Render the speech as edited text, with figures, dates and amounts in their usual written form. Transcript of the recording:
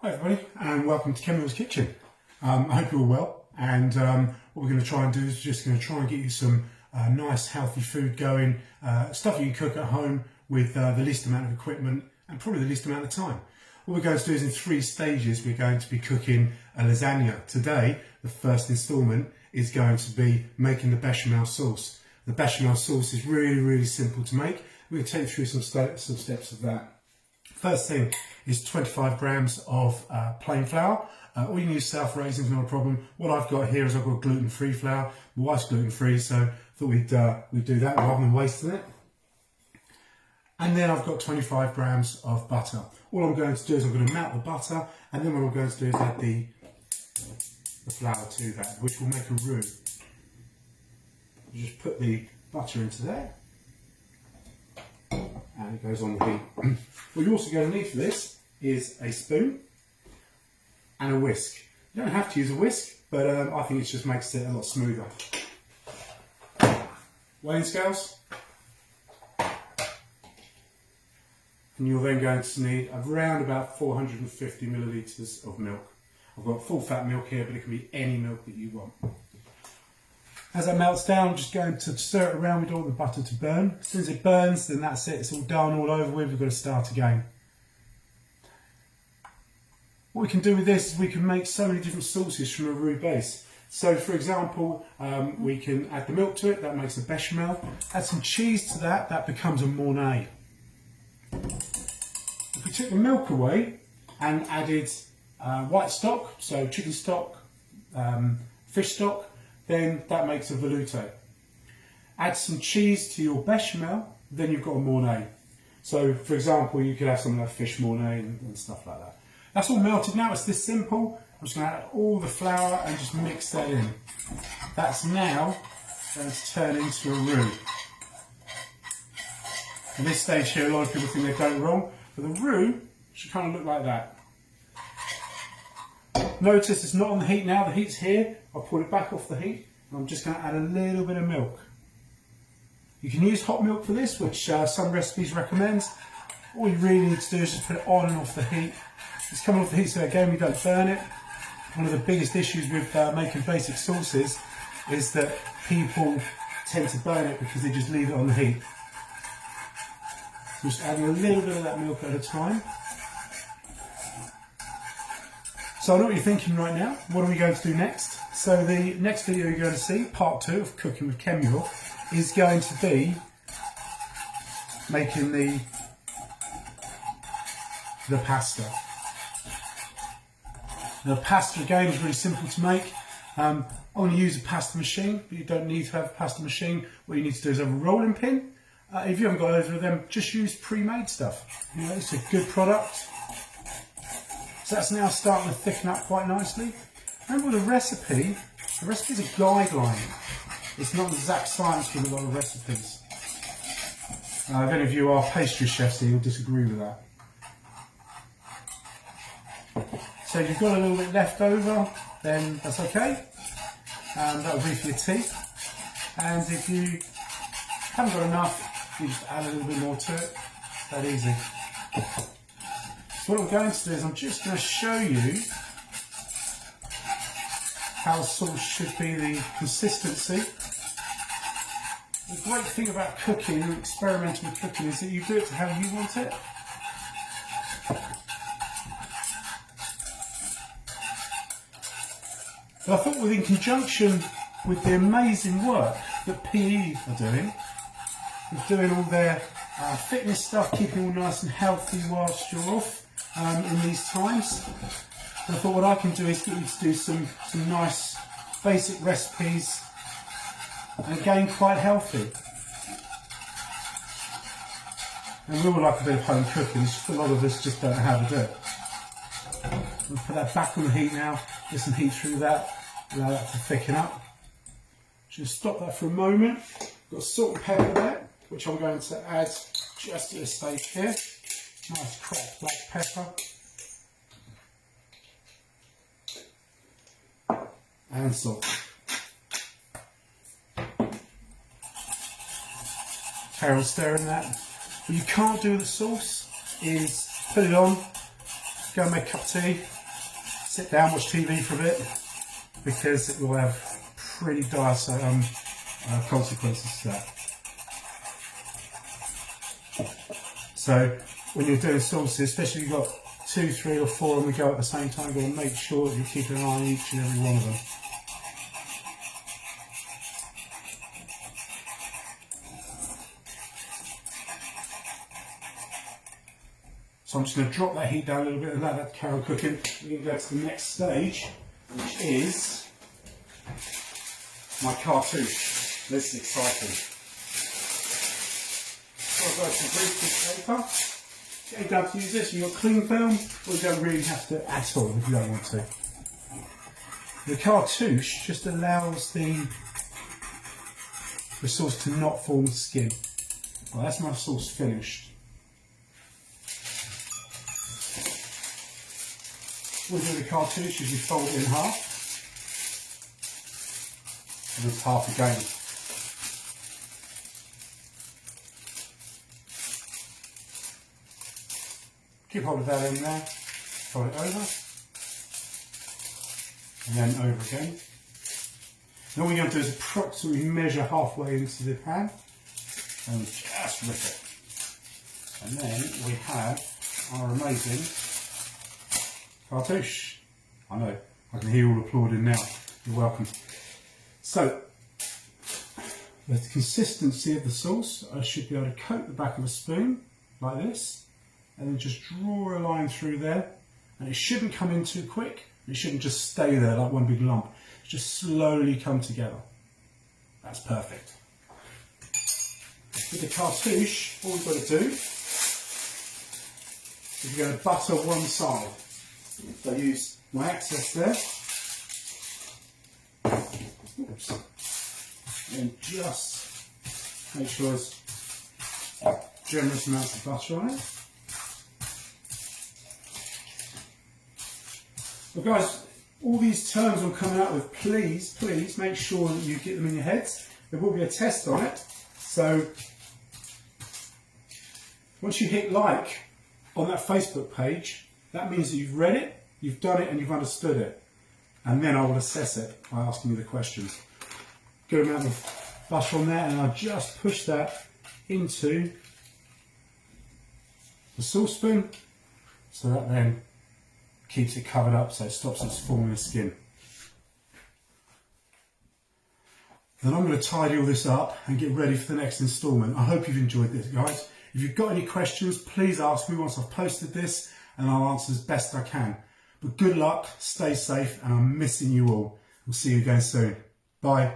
Hi everybody and welcome to Bechamel's Kitchen. I hope you're all well, and what we're going to try and do is just going to try and get you some nice healthy food going, stuff you can cook at home with the least amount of equipment and probably the least amount of time. What we're going to do is in 3 stages we're going to be cooking a lasagna. Today the first instalment is going to be making the bechamel sauce. The bechamel sauce is really simple to make. We're going to take you through some steps of that. First thing is 25 grams of plain flour. Or you can use self-raising, not a problem. What I've got here is I've got gluten-free flour. My wife's gluten-free, so I thought we'd do that rather than wasting it. And then I've got 25 grams of butter. All I'm going to do is I'm going to melt the butter, and then what I'm going to do is add the flour to that, which will make a roux. You just put the butter into there, and it goes on the heat. What you're also going to need for this is a spoon and a whisk. You don't have to use a whisk, but I think it just makes it a lot smoother. Weighing scales. And you're then going to need around about 450 millilitres of milk. I've got full fat milk here, but it can be any milk that you want. As that melts down, I'm just going to stir it around. We don't want the butter to burn. As soon as it burns, then that's it. It's all done, all over with. We've got to start again. What we can do with this is we can make so many different sauces from a roux base. So, for example, we can add the milk to it. That makes a bechamel. Add some cheese to that. That becomes a mornay. If we took the milk away and added white stock, so chicken stock, fish stock, then that makes a velouté. Add some cheese to your bechamel, then you've got a mornay. So, for example, you could have something like fish mornay and stuff like that. That's all melted now. It's this simple. I'm just going to add all the flour and just mix that in. That's now going to turn into a roux. At this stage here, a lot of people think they've done it wrong, but the roux should kind of look like that. Notice it's not on the heat now, the heat's here. I'll pull it back off the heat, and I'm just going to add a little bit of milk. You can use hot milk for this, which some recipes recommend. All you really need to do is just put it on and off the heat. It's coming off the heat so again we don't burn it. One of the biggest issues with making basic sauces is that people tend to burn it because they just leave it on the heat. So just adding a little bit of that milk at a time. So I know what you're thinking right now. What are we going to do next? So the next video you're going to see, part 2 of Cooking with Bechamel's, is going to be making the pasta. The pasta again is really simple to make. I'm going to use a pasta machine, but you don't need to have a pasta machine. What you need to do is have a rolling pin. If you haven't got either of them, just use pre-made stuff. You know, it's a good product. So that's now starting to thicken up quite nicely. Remember the recipe is a guideline. It's not exact science with a lot of recipes. If any of you are pastry chefs here, you'll disagree with that. So if you've got a little bit left over, then that's okay. That will be for your tea. And if you haven't got enough, you just add a little bit more to it. It's that easy. So what I'm going to do is I'm just going to show you how the sauce should be, the consistency. The great thing about cooking and experimenting with cooking is that you do it to how you want it. But I thought in conjunction with the amazing work that PE are doing all their fitness stuff, keeping all nice and healthy whilst you're off in these times. And I thought what I can do is get you to do some nice basic recipes, and again quite healthy. And we all like a bit of home cooking, it's just a lot of us just don't know how to do it. I'll put that back on the heat now, get some heat through that, allow that to thicken up. Just stop that for a moment. Got salt and pepper there, which I'm going to add just at this stage here. Nice cracked black pepper. And salt. Carry on stirring that. What you can't do with the sauce is put it on, go and make a cup of tea, sit down, watch TV for a bit, because it will have pretty dire consequences to that. So when you're doing sauces, especially if you've got 2, 3 or 4 on the go at the same time, you've got to make sure that you're keeping an eye on each and every one of them. So I'm just going to drop that heat down a little bit and let that carry on cooking. We're going to go to the next stage, which is my cartouche. This is exciting. So I've got some greaseproof paper. Getting down to use this, you've got cling film, or you don't really have to at all if you don't want to. The cartouche just allows the sauce to not form the skin. Well, that's my sauce finished. What we do with the cartouche is we fold it in half, and it's half again. Keep hold of that in there, fold it over, and then over again. And all we're going to do is approximately measure halfway into the pan, and just rip it. And then we have our amazing cartouche. I know, I can hear you all applauding now. You're welcome. So, the consistency of the sauce, I should be able to coat the back of a spoon like this, and then just draw a line through there, and it shouldn't come in too quick. It shouldn't just stay there like one big lump. Just slowly come together. That's perfect. With the cartouche, all we've got to do is we're going to butter one side. So I use my access there. Oops. And just make sure there's generous amounts of butter on it. Well guys, all these terms I'm coming out with, please make sure that you get them in your heads. There will be a test on it. So once you hit like on that Facebook page, that means that you've read it, you've done it and you've understood it. And then I will assess it by asking you the questions. Good amount of butter on there, and I'll just push that into the saucepan so that then keeps it covered up so it stops it forming the skin. Then I'm going to tidy all this up and get ready for the next instalment. I hope you've enjoyed this, guys. If you've got any questions, please ask me once I've posted this, and I'll answer as best I can. But good luck, stay safe, and I'm missing you all. We'll see you again soon. Bye.